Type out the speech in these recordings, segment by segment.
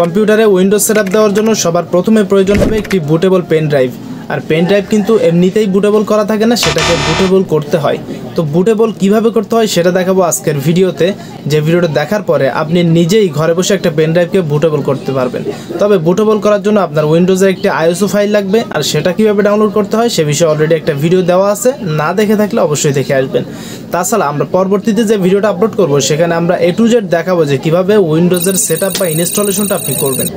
কম্পিউটারে Windows setup দেওয়ার জন্য সবার প্রথমে প্রয়োজন হবে একটি বুটেবল পেন ড্রাইভ। আর পেন ড্রাইভ কিন্তু এমনিতেই বুটেবল করা থাকে না, সেটাকে বুটেবল করতে হয়। তো বুটেবল কিভাবে করতে হয় সেটা দেখাবো আজকের ভিডিওতে, যে ভিডিওটা দেখার পরে আপনি নিজেই ঘরে বসে একটা পেন ড্রাইভকে বুটেবল করতে পারবেন। তবে বুটেবল করার জন্য আপনার উইন্ডোজের একটি আইএসও ফাইল লাগবে, আর সেটা কিভাবে ডাউনলোড করতে হয় সে বিষয়ে অলরেডি একটা ভিডিও দেওয়া আছে, না দেখে থাকলে অবশ্যই দেখে আসবেন। তাছাড়া আমরা পরবর্তীতে যে ভিডিওটা আপলোড করব সেখানে আমরা A to Z দেখাবো যে কিভাবে উইন্ডোজের সেটআপ বা ইনস্টলেশনটা আপনি করবেন।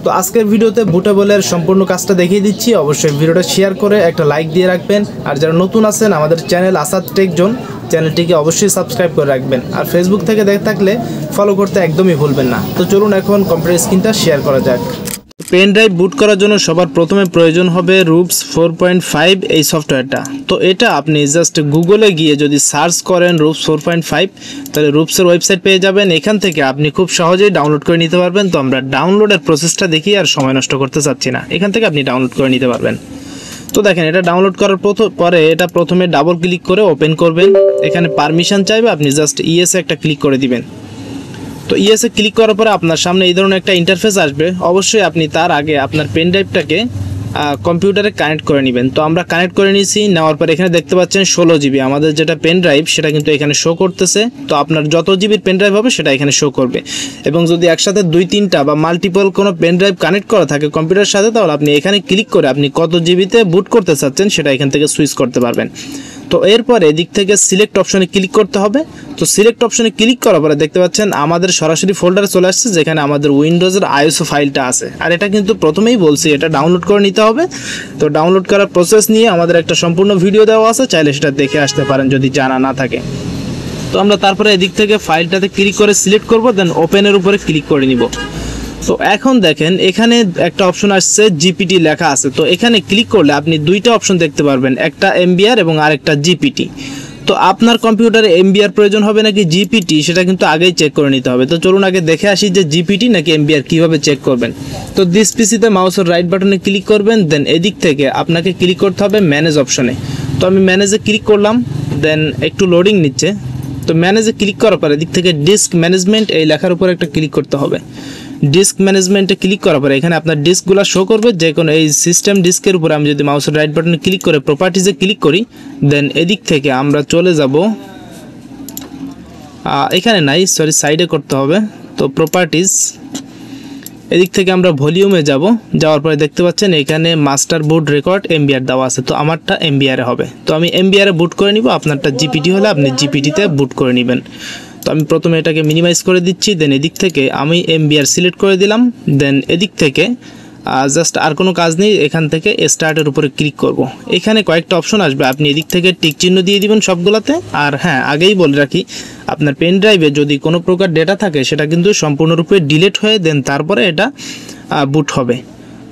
তো আজকের ভিডিওতে বুটেবলের সম্পূর্ণ কাজটা দেখিয়ে দিচ্ছি। অবশ্যই ভিডিওটা শেয়ার করে একটা লাইক দিয়ে রাখবেন, আর যারা নতুন আছেন আমাদের চ্যানেল আসাদ টেক জোন চ্যানেলটিকে অবশ্যই সাবস্ক্রাইব করে রাখবেন, আর ফেসবুক থেকে দেখে থাকলে ফলো করতে একদমই ভুলবেন না। তো চলুন এখন কম্পিউটার স্ক্রিনটা শেয়ার করা যাক। পেন ড্রাইভ বুট করার জন্য সবার প্রথমে প্রয়োজন হবে রুপস 4.5 এই সফটওয়্যারটা। তো এটা আপনি জাস্ট গুগলে গিয়ে যদি সার্চ করেন রুপস 4.5 তাহলে রুপসের ওয়েবসাইট পেয়ে যাবেন। এখান থেকে আপনি খুব সহজেই ডাউনলোড করে নিতে পারবেন। তো আমরা ডাউনলোডের প্রসেসটা দেখি, আর সময় নষ্ট করতে চাচ্ছি না, এখান থেকে আপনি ডাউনলোড করে নিতে পারবেন। তো দেখেন, এটা ডাউনলোড করার পরে এটা প্রথমে ডাবল ক্লিক করে ওপেন করবেন। এখানে পারমিশন চাইবে, আপনি জাস্ট ইয়েসে একটা ক্লিক করে দিবেন। তো ইয়েসে ক্লিক করার পরে আপনার সামনে এই ধরনের একটা ইন্টারফেস আসবে। অবশ্যই আপনি তার আগে আপনার পেন ড্রাইভটাকে কম্পিউটারে কানেক্ট করে নেবেন। তো আমরা কানেক্ট করে নিয়েছি, নেওয়ার পর এখানে দেখতে পাচ্ছেন 16 জিবি আমাদের যেটা পেন ড্রাইভ সেটা কিন্তু এখানে শো করতেছে। তো আপনার যত জিবির পেন ড্রাইভ হবে সেটা এখানে শো করবে, এবং যদি একসাথে 2-3টা বা মাল্টিপল কোনো পেন ড্রাইভ কানেক্ট করা থাকে কম্পিউটারের সাথে, তাহলে আপনি এখানে ক্লিক করে আপনি কত জিবিতে বুট করতে চাচ্ছেন সেটা এখান থেকে সুইচ করতে পারবেন। তো এরপরে এদিক থেকে সিলেক্ট অপশনে ক্লিক করতে হবে। তো সিলেক্ট অপশনে ক্লিক করার পরে দেখতে পাচ্ছেন আমাদের সরাসরি ফোল্ডারে চলে আসছে, যেখানে আমাদের উইন্ডোজের আইএসও ফাইলটা আছে। আর এটা কিন্তু প্রথমেই বলছি এটা ডাউনলোড করে নিতে হবে। তো ডাউনলোড করার প্রসেস নিয়ে আমাদের একটা সম্পূর্ণ ভিডিও দেওয়া আছে, চাইলে সেটা দেখে আসতে পারেন যদি জানা না থাকে। তো আমরা তারপরে এদিক থেকে ফাইলটাতে ক্লিক করে সিলেক্ট করব, দেন ওপেনের উপরে ক্লিক করে নিব। তো এখন দেখেন এখানে একটা অপশন আসছে জিপিটি লেখা আছে। তো এখানে ক্লিক করলে আপনি দুইটা অপশন দেখতে পারবেন, একটা এমবিআর এবং আরেকটা জিপিটি। তো আপনার কম্পিউটারে এমবিআর প্রয়োজন হবে নাকি জিপিটি সেটা কিন্তু আগেই চেক করে নিতে হবে। তো চলুন আগে দেখে আসি যে জিপিটি নাকি এমবিআর কিভাবে চেক করবেন। তো দিস পিসিতে মাউসের রাইট বাটনে ক্লিক করবেন, দেন এদিক থেকে আপনাকে ক্লিক করতে হবে ম্যানেজ অপশনে। তো আমি ম্যানেজে ক্লিক করলাম, দেন একটু লোডিং নিচ্ছে। তো ম্যানেজে ক্লিক করার পরে এদিক থেকে ডিস্ক ম্যানেজমেন্ট এই লেখার উপর একটা ক্লিক করতে হবে। ডিস্ক ম্যানেজমেন্টে ক্লিক করার পরে এখানে আপনার ডিস্কগুলো শো করবে, যে কোনো এই সিস্টেম ডিস্কের উপরে আমি যদি মাউসের রাইট বাটনে ক্লিক করে প্রপার্টিজে ক্লিক করি, দেন এদিক থেকে আমরা চলে যাব, এখানে নাই সরি সাইডে করতে হবে। তো প্রপার্টিজ, এদিক থেকে আমরা ভলিউমে যাব, যাওয়ার পরে দেখতে পাচ্ছেন এখানে মাস্টার বুট রেকর্ড এমবিআর দেওয়া আছে। তো আমারটা এমবিআরে হবে, তো আমি এমবিআরে বুট করে নিব। আপনারটা জিপিটি হলে আপনি জিপিটিতে বুট করে নেবেন। তো আমি প্রথমে এটাকে মিনিমাইজ করে দিচ্ছি, দেন এদিক থেকে আমি এমবিআর সিলেক্ট করে দিলাম। দেন এদিক থেকে জাস্ট আর কোনো কাজ নেই, এখান থেকে স্টার্টের উপরে ক্লিক করব। এখানে কয়েকটা অপশন আসবে, আপনি এদিক থেকে টিক চিহ্ন দিয়ে দিবেন সবগুলোতে। আর হ্যাঁ, আগেই বলে রাখি আপনার পেন ড্রাইভে যদি কোনো প্রকার ডেটা থাকে সেটা কিন্তু সম্পূর্ণরূপে ডিলিট হয়ে দেন তারপরে এটা বুট হবে।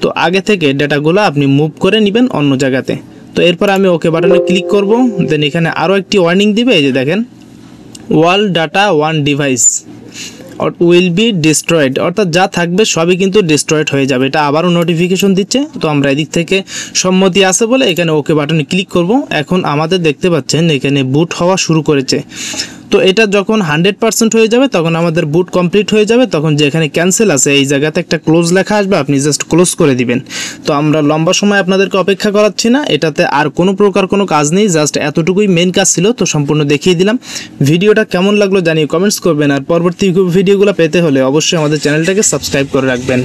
তো আগে থেকে ডেটাগুলো আপনি মুভ করে নেবেন অন্য জায়গাতে। তো এরপর আমি ওকে বাটনে ক্লিক করব, দেন এখানে আরও একটি ওয়ার্নিং দিবে, এই যে দেখেন all data on device will be destroyed, অর্থাৎ যা থাকবে সবই কিন্তু ডিস্ট্রয়েড হয়ে যাবে। এটা আবারও নোটিফিকেশন দিচ্ছে। তো আমরা এদিক থেকে সম্মতি আছে বলে এখানে ওকে বাটনে ক্লিক করব। এখন আমাদের দেখতে পাচ্ছেন এখানে বুট হওয়া শুরু করেছে। তো এটা যখন 100% হয়ে যাবে তখন আমাদের বুট কমপ্লিট হয়ে যাবে। তখন যেখানে ক্যান্সেল আছে এই জায়গাতে একটা ক্লোজ লেখা আসবে, আপনি জাস্ট ক্লোজ করে দিবেন। তো আমরা লম্বা সময় আপনাদেরকে অপেক্ষা করাচ্ছি না, এটাতে আর কোনো প্রকার কোনো কাজ নেই, জাস্ট এতটুকুই মেন কাজ ছিল। তো সম্পূর্ণ দেখিয়ে দিলাম। ভিডিওটা কেমন লাগলো জানিয়ে কমেন্টস করবেন, আর পরবর্তী ভিডিওগুলো পেতে হলে অবশ্যই আমাদের চ্যানেলটাকে সাবস্ক্রাইব করে রাখবেন।